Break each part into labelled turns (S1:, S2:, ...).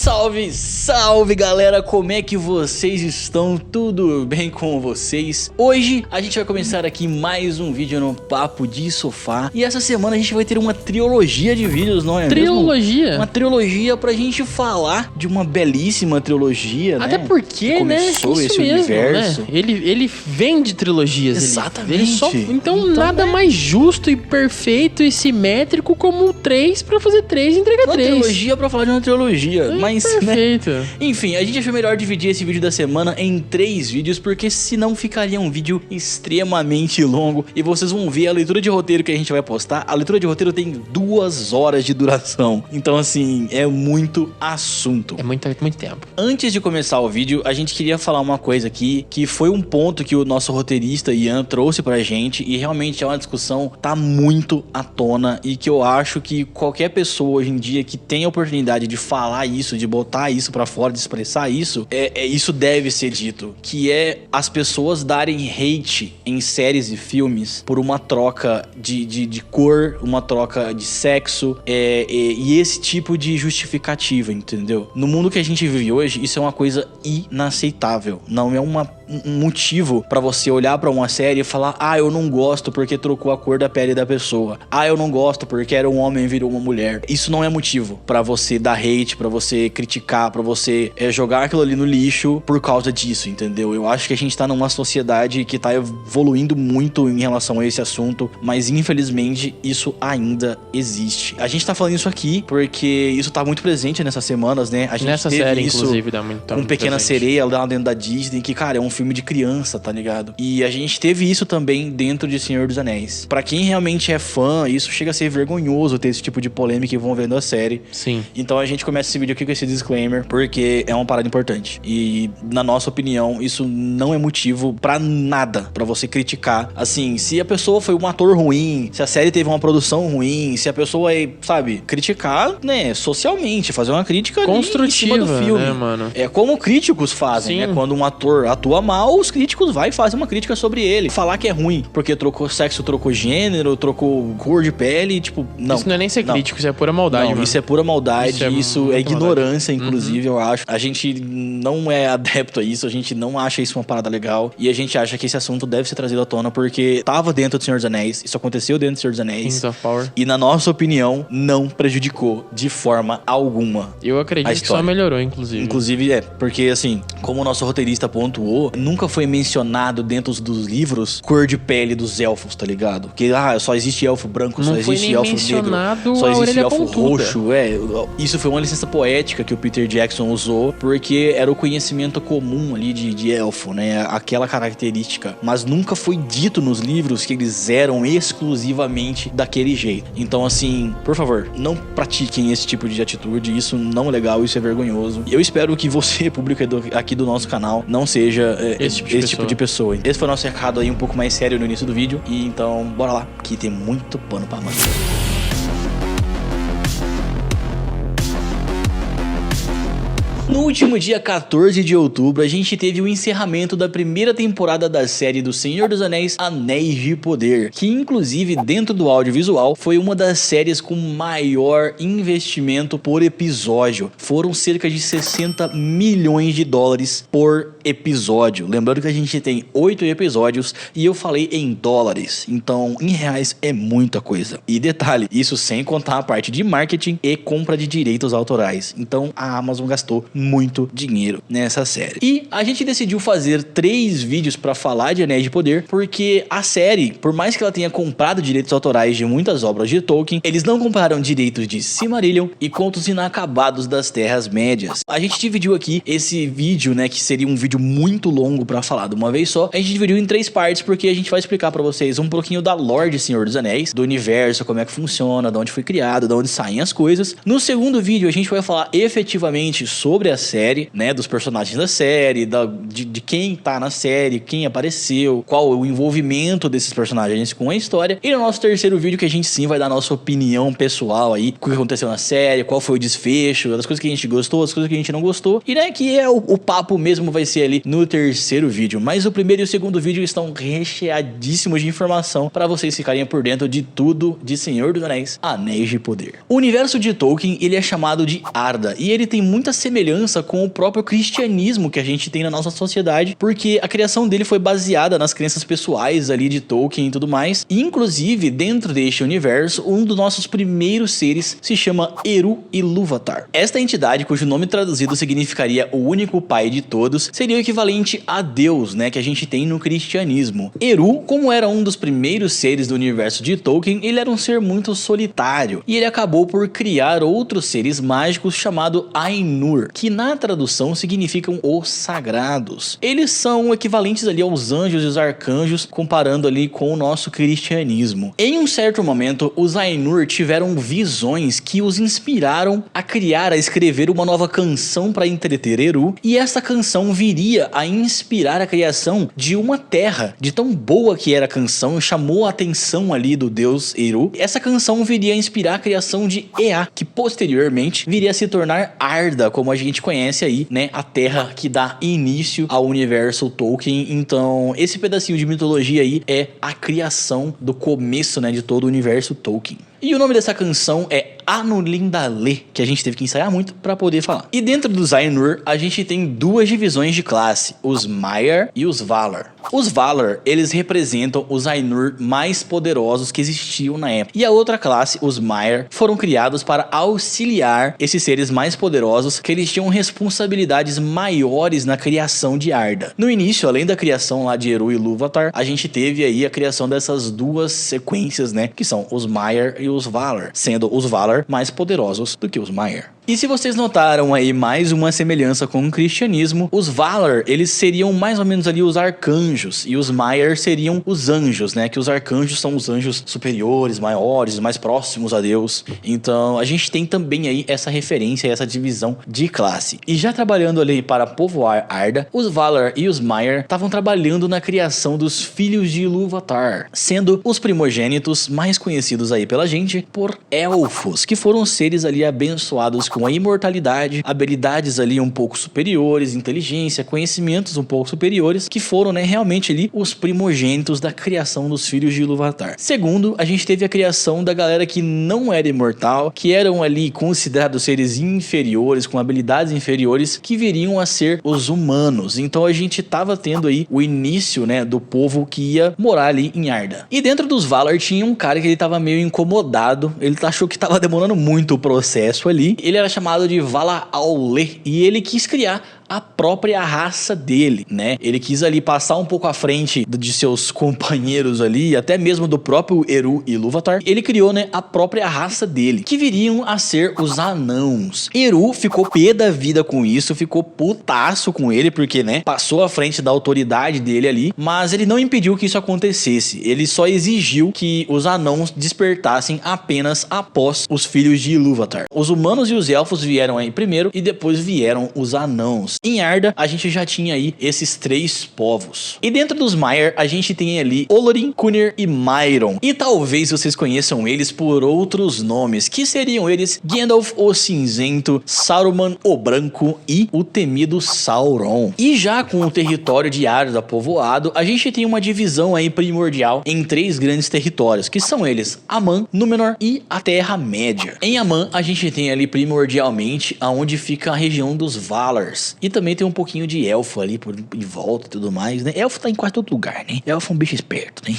S1: Salve, salve galera, como é que vocês estão? Tudo bem com vocês? Hoje a gente vai começar aqui mais um vídeo no Papo de Sofá. E essa semana a gente vai ter uma trilogia de vídeos, não é
S2: trilogia?
S1: Mesmo? Uma trilogia pra gente falar de uma belíssima trilogia,
S2: até
S1: né?
S2: porque,
S1: que
S2: né?
S1: começou
S2: Isso
S1: esse
S2: mesmo,
S1: universo.
S2: né? Ele vem de trilogias.
S1: Exatamente.
S2: Então nada mais justo e perfeito e simétrico como 3 pra fazer 3 e entregar
S1: Uma
S2: 3.
S1: trilogia pra falar de uma trilogia, mas
S2: perfeito.
S1: Né? Enfim, a gente achou melhor dividir esse vídeo da semana em 3 vídeos, porque senão ficaria um vídeo extremamente longo e vocês vão ver a leitura de roteiro que a gente vai postar. A leitura de roteiro tem 2 horas de duração, então assim, é muito assunto.
S2: É muito tempo.
S1: Antes de começar o vídeo, a gente queria falar uma coisa aqui, que foi um ponto que o nosso roteirista Ian trouxe pra gente e realmente é uma discussão tá muito à tona e que eu acho que qualquer pessoa hoje em dia que tem a oportunidade de falar isso, de botar isso pra fora, de expressar isso, isso deve ser dito, que é as pessoas darem hate em séries e filmes por uma troca de cor, uma troca de sexo e esse tipo de justificativa, entendeu? No mundo que a gente vive hoje, isso é uma coisa inaceitável, não é um motivo pra você olhar pra uma série e falar: ah, eu não gosto porque trocou a cor da pele da pessoa, ah, eu não gosto porque era um homem e virou uma mulher. Isso não é motivo pra você dar hate, pra você criticar, pra você jogar aquilo ali no lixo por causa disso, entendeu? Eu acho que a gente tá numa sociedade que tá evoluindo muito em relação a esse assunto, mas infelizmente isso ainda existe. A gente tá falando isso aqui porque isso tá muito presente nessas semanas, né? A gente
S2: nessa
S1: teve
S2: série,
S1: isso
S2: inclusive, dá muito
S1: com Pequena
S2: presente.
S1: Sereia lá dentro da Disney, que, cara, é um filme de criança, tá ligado? E a gente teve isso também dentro de Senhor dos Anéis. Pra quem realmente é fã, isso chega a ser vergonhoso ter esse tipo de polêmica envolvendo a série.
S2: Sim.
S1: Então a gente começa esse vídeo aqui com esse disclaimer, porque é uma parada importante. E, na nossa opinião, isso não é motivo pra nada pra você criticar. Assim, se a pessoa foi um ator ruim, se a série teve uma produção ruim, se a pessoa sabe, criticar, né, socialmente, fazer uma crítica
S2: construtiva,
S1: em cima do filme.
S2: né, mano?
S1: É como críticos fazem,
S2: Sim.
S1: né? Quando um ator atua mal, os críticos vai fazer uma crítica sobre ele. Falar que é ruim porque trocou sexo, trocou gênero, trocou cor de pele, tipo, não.
S2: Isso não é nem ser crítico, isso é pura maldade,
S1: Não,
S2: mano.
S1: isso é pura maldade, isso é ignorância,
S2: maldade.
S1: inclusive, eu acho. A gente não é adepto a isso, a gente não acha isso uma parada legal e a gente acha que esse assunto deve ser trazido à tona porque tava dentro do Senhor dos Anéis, isso aconteceu dentro do Senhor dos Anéis.
S2: Kings of Power.
S1: E na nossa opinião, não prejudicou de forma alguma.
S2: Eu acredito que só melhorou, inclusive.
S1: Inclusive, porque assim, como o nosso roteirista pontuou, nunca foi mencionado dentro dos livros cor de pele dos elfos, tá ligado? Que, só existe elfo branco,
S2: não
S1: só existe elfo negro, só existe elfo roxo. Isso foi uma licença poética que o Peter Jackson usou, porque era o conhecimento comum ali de elfo, né? Aquela característica. Mas nunca foi dito nos livros que eles eram exclusivamente daquele jeito. Então, assim, por favor, não pratiquem esse tipo de atitude. Isso não é legal, isso é vergonhoso. E eu espero que você, público aqui do nosso canal, não seja esse tipo de pessoa. Esse foi o nosso recado aí um pouco mais sério no início do vídeo. E então, bora lá, que tem muito pano pra manga. No último dia 14 de outubro, a gente teve o encerramento da primeira temporada da série do Senhor dos Anéis, Anéis de Poder, que inclusive dentro do audiovisual foi uma das séries com maior investimento por episódio. Foram cerca de 60 milhões de dólares por episódio. Lembrando que a gente tem 8 episódios e eu falei em dólares, então em reais é muita coisa. E detalhe, isso sem contar a parte de marketing e compra de direitos autorais. Então a Amazon gastou muito dinheiro nessa série. E a gente decidiu fazer 3 vídeos pra falar de Anéis de Poder, porque a série, por mais que ela tenha comprado direitos autorais de muitas obras de Tolkien, eles não compraram direitos de Silmarillion e Contos Inacabados das Terras-médias. A gente dividiu aqui esse vídeo, né, que seria um vídeo muito longo pra falar de uma vez só. A gente dividiu em 3 partes, porque a gente vai explicar pra vocês um pouquinho da lore de Senhor dos Anéis, do universo, como é que funciona, de onde foi criado, de onde saem as coisas. No segundo vídeo, a gente vai falar efetivamente sobre sobre a série, né, dos personagens da série, de quem tá na série, quem apareceu, qual o envolvimento desses personagens com a história. E no nosso terceiro vídeo que a gente sim vai dar a nossa opinião pessoal aí, o que aconteceu na série, qual foi o desfecho, as coisas que a gente gostou, as coisas que a gente não gostou. E né, que é o papo mesmo vai ser ali no terceiro vídeo. Mas o primeiro e o segundo vídeo estão recheadíssimos de informação para vocês ficarem por dentro de tudo de Senhor dos Anéis, Anéis de Poder. O universo de Tolkien, ele é chamado de Arda, e ele tem muita semelhança com o próprio cristianismo que a gente tem na nossa sociedade, porque a criação dele foi baseada nas crenças pessoais ali de Tolkien e tudo mais. E, inclusive, dentro deste universo, um dos nossos primeiros seres se chama Eru Ilúvatar. Esta entidade, cujo nome traduzido significaria o único pai de todos, seria o equivalente a Deus, né, que a gente tem no cristianismo. Eru, como era um dos primeiros seres do universo de Tolkien, ele era um ser muito solitário, e ele acabou por criar outros seres mágicos chamado Ainur, que na tradução significam os sagrados. Eles são equivalentes ali aos anjos e os arcanjos, comparando ali com o nosso cristianismo. Em um certo momento, os Ainur tiveram visões que os inspiraram a escrever uma nova canção para entreter Eru, e essa canção viria a inspirar a criação de uma terra. De tão boa que era a canção, chamou a atenção ali do deus Eru. Essa canção viria a inspirar a criação de Ea, que posteriormente viria a se tornar Arda, como a gente conhece aí, né, a terra que dá início ao universo Tolkien. Então, esse pedacinho de mitologia aí é a criação do começo, né, de todo o universo Tolkien. E o nome dessa canção é Anulindale, que a gente teve que ensaiar muito para poder falar. E dentro dos Ainur, a gente tem duas divisões de classe, os Maiar e os Valar. Os Valar, eles representam os Ainur mais poderosos que existiam na época. E a outra classe, os Maiar, foram criados para auxiliar esses seres mais poderosos, que eles tinham responsabilidades maiores na criação de Arda. No início, além da criação lá de Eru e Ilúvatar, a gente teve aí a criação dessas duas sequências, né, que são os Maiar e os Valar, sendo os Valar mais poderosos do que os Maiar. E se vocês notaram aí mais uma semelhança com o cristianismo, os Valar, eles seriam mais ou menos ali os arcanjos, e os Maiar seriam os anjos, né? Que os arcanjos são os anjos superiores, maiores, mais próximos a Deus. Então a gente tem também aí essa referência, essa divisão de classe. E já trabalhando ali para povoar Arda, os Valar e os Maiar estavam trabalhando na criação dos filhos de Ilúvatar, sendo os primogênitos mais conhecidos aí pela gente por elfos, que foram seres ali abençoados com a imortalidade, habilidades ali um pouco superiores, inteligência, conhecimentos um pouco superiores, que foram, né, realmente ali os primogênitos da criação dos filhos de Ilúvatar. Segundo, a gente teve a criação da galera que não era imortal, que eram ali considerados seres inferiores, com habilidades inferiores, que viriam a ser os humanos. Então a gente tava tendo aí o início, né, do povo que ia morar ali em Arda. E dentro dos Valar tinha um cara que ele tava meio incomodado, ele achou que tava demorando muito o processo ali. Ele era chamado de Vala-Aule, e ele quis criar a própria raça dele, né? Ele quis ali passar um pouco à frente de seus companheiros ali, até mesmo do próprio Eru Ilúvatar. Ele criou, né, a própria raça dele, que viriam a ser os anãos. Eru ficou pé da vida com isso, ficou putaço com ele, porque, né, passou à frente da autoridade dele ali, mas ele não impediu que isso acontecesse. Ele só exigiu que os anãos despertassem apenas após os filhos de Ilúvatar. Os humanos e os elfos vieram aí primeiro, e depois vieram os anãos. Em Arda, a gente já tinha aí esses três povos. E dentro dos Maiar, a gente tem ali Olorin, Cunir e Mairon. E talvez vocês conheçam eles por outros nomes, que seriam eles Gandalf o Cinzento, Saruman o Branco e o temido Sauron. E já com o território de Arda povoado, a gente tem uma divisão aí primordial em três grandes territórios, que são eles Aman, Númenor e a Terra-média. Em Aman, a gente tem ali primordialmente aonde fica a região dos Valars. E também tem um pouquinho de elfo ali em volta e tudo mais, né? Elfo tá em quase todo lugar, né? Elfo é um bicho esperto, né?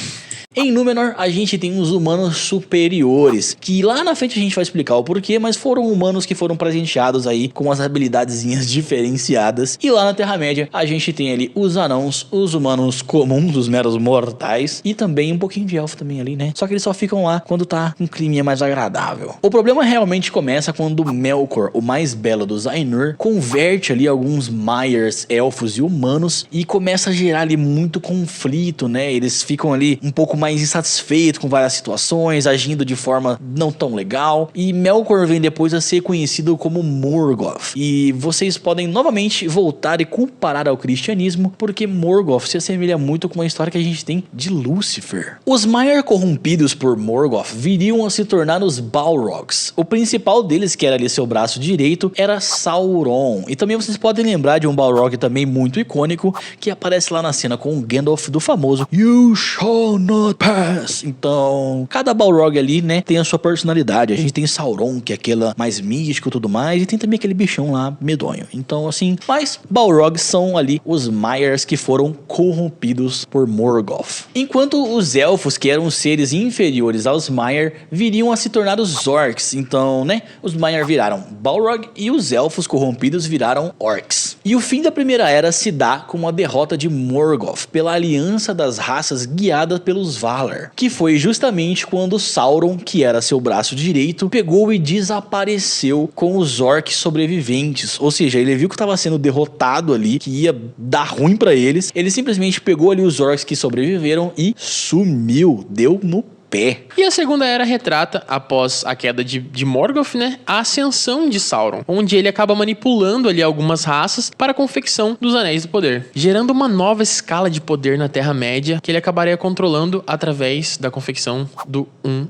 S1: Em Númenor, a gente tem os humanos superiores, que lá na frente a gente vai explicar o porquê, mas foram humanos que foram presenteados aí com as habilidadezinhas diferenciadas. E lá na Terra-média, a gente tem ali os anãos, os humanos comuns, os meros mortais, e também um pouquinho de elfo também ali, né? Só que eles só ficam lá quando tá um clima mais agradável. O problema realmente começa quando Melkor, o mais belo dos Ainur, converte ali alguns Maiars, elfos e humanos, e começa a gerar ali muito conflito, né? Eles ficam ali um pouco mais insatisfeito com várias situações, agindo de forma não tão legal. E Melkor vem depois a ser conhecido como Morgoth. E vocês podem novamente voltar e comparar ao cristianismo, porque Morgoth se assemelha muito com uma história que a gente tem de Lúcifer. Os Maiar corrompidos por Morgoth viriam a se tornar os Balrogs. O principal deles, que era ali seu braço direito, era Sauron. E também vocês podem lembrar de um Balrog também muito icônico, que aparece lá na cena com o Gandalf do famoso You shall not pass. Então, cada Balrog ali, né, tem a sua personalidade. A gente tem Sauron, que é aquela mais místico e tudo mais, e tem também aquele bichão lá medonho. Então, assim, mas Balrogs são ali os Maiars que foram corrompidos por Morgoth. Enquanto os elfos, que eram seres inferiores aos Maiar, viriam a se tornar os orcs. Então, né, os Maiar viraram Balrog e os elfos corrompidos viraram orcs. E o fim da Primeira Era se dá com a derrota de Morgoth pela aliança das raças guiada pelos Valar, que foi justamente quando Sauron, que era seu braço direito, pegou e desapareceu com os orcs sobreviventes. Ou seja, ele viu que estava sendo derrotado ali, que ia dar ruim pra eles. Ele simplesmente pegou ali os orcs que sobreviveram e sumiu, deu no pé.
S2: E a Segunda Era retrata, após a queda de Morgoth, né, a ascensão de Sauron, onde ele acaba manipulando ali algumas raças para a confecção dos Anéis do Poder, gerando uma nova escala de poder na Terra-média que ele acabaria controlando através da confecção do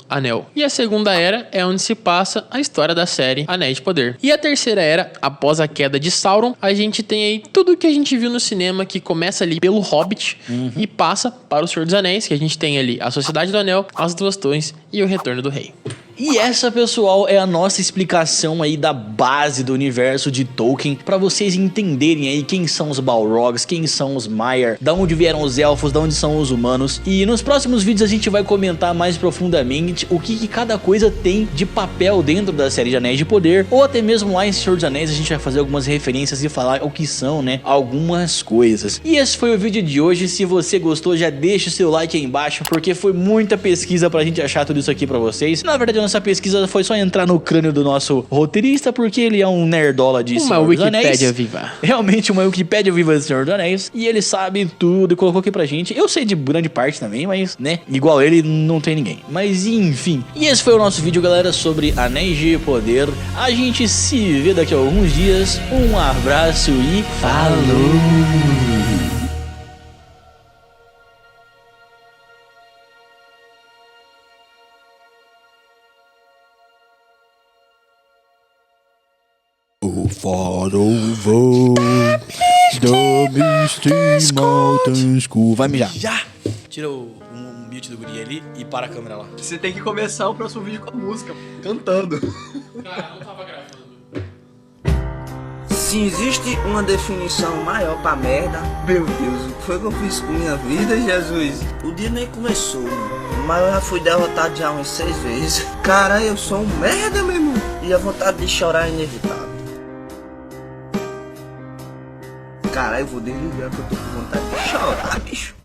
S2: Anel. E a Segunda Era é onde se passa a história da série Anéis de Poder. E a Terceira Era, após a queda de Sauron, a gente tem aí tudo que a gente viu no cinema, que começa ali pelo Hobbit e passa para o Senhor dos Anéis, que a gente tem ali a Sociedade do Anel, as Duas Torres e o Retorno do Rei.
S1: E essa, pessoal, é a nossa explicação aí da base do universo de Tolkien, para vocês entenderem aí quem são os Balrogs, quem são os Maiar, da onde vieram os elfos, da onde são os humanos. E nos próximos vídeos a gente vai comentar mais profundamente o que cada coisa tem de papel dentro da série de Anéis de Poder, ou até mesmo lá em Senhor dos Anéis a gente vai fazer algumas referências e falar o que são, né, algumas coisas. E esse foi o vídeo de hoje. Se você gostou, já deixa o seu like aí embaixo, porque foi muita pesquisa pra gente achar tudo isso aqui pra vocês. Na verdade, essa pesquisa foi só entrar no crânio do nosso roteirista, porque ele é um nerdola de Senhor dos Anéis. Uma Wikipédia viva. Realmente uma Wikipédia viva de Senhor dos Anéis. E ele sabe tudo e colocou aqui pra gente. Eu sei de grande parte também, mas, né, igual ele não tem ninguém. Mas enfim. E esse foi o nosso vídeo, galera, sobre Anéis de Poder. A gente se vê daqui a alguns dias. Um abraço e falou! Far over the misty mountains. Vai mijar. Já! Tira o mute do guri ali e para a câmera lá.
S3: Você tem que começar o próximo vídeo com a música, cantando.
S2: Cara, não tava gravando.
S4: Se existe uma definição maior pra merda, meu Deus, o que foi que eu fiz com minha vida, Jesus? O dia nem começou, mano, mas eu já fui derrotado já umas 6 vezes. Cara, eu sou um merda, meu irmão. E a vontade de chorar é inevitável. Cara, eu vou desligar que eu tô com vontade de chorar, bicho.